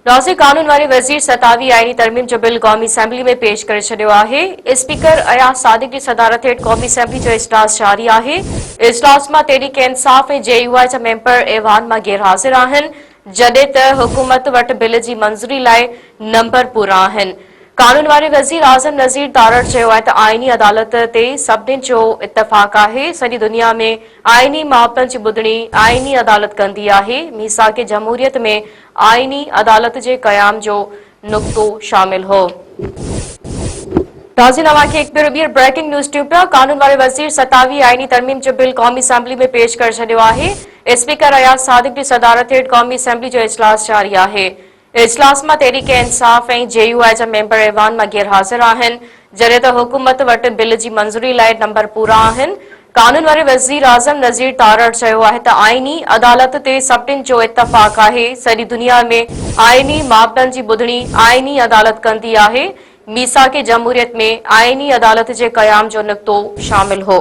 नाज़िर कानून वारे वज़ीर 27 आईनी तरमीम जो बिल क़ौमी असेंबली में पेश करे छॾियो आहे। स्पीकर अयाज़ सादिक जी सदारत हेठि क़ौमी असेंबली जो इजलास जारी आहे। इजलास में तहरीक इंसाफ़ ऐं JUI जा मेंबर ऐवान में गैर हाज़िर आहिनि, जॾहिं त हुकूमत वटि बिल जी मंज़ूरी लाइ नंबर पूरा आहिनि। कानून वारे वज़ीर आज़म नज़ीर तारड़ चयो आहे त आईनी अदालत ते सभिनी जो इत्तफ़ाक़ आहे। सॼी दुनिया में आईनी मामलनि जी ॿुधणी आईनी अदालत कंदी आहे। मीसाक जमहूरियत में आईनी अदालत जे क़याम जो नुक़्तो शामिल हो। नाज़रीन, अवां खे हिकु ॿीहर ब्रेकिंग न्यूज़ टियूं पिया। कानून वारे वज़ीर 27 आईनी तरमीम जो बिल क़ौमी असेंबली में पेश करे छॾियो आहे। स्पीकर अयाज़ सादिक जी सदारत हेठि क़ौमी असेंबली जो इजलास जारी आहे। इजलास में तहरीक इंसाफ़ ऐं JUI जा मेंबर ऐवान में गैर हाज़िर आहिनि, जॾहिं त हुकूमत वटि बिल जी मंज़ूरी लाइ नंबर पूरा आहिनि। कानून वारे वज़ीर आज़म नज़ीर तारड़ चयो आहे त आईनी अदालत ते सभिनी जो इत्तफ़ाक़ आहे। सॼी दुनिया में आईनी मामलनि जी ॿुधणी आईनी अदालत कंदी आहे। मीसाक जमहूरियत में आईनी अदालत जे क़याम जो नुक़्तो शामिल हो।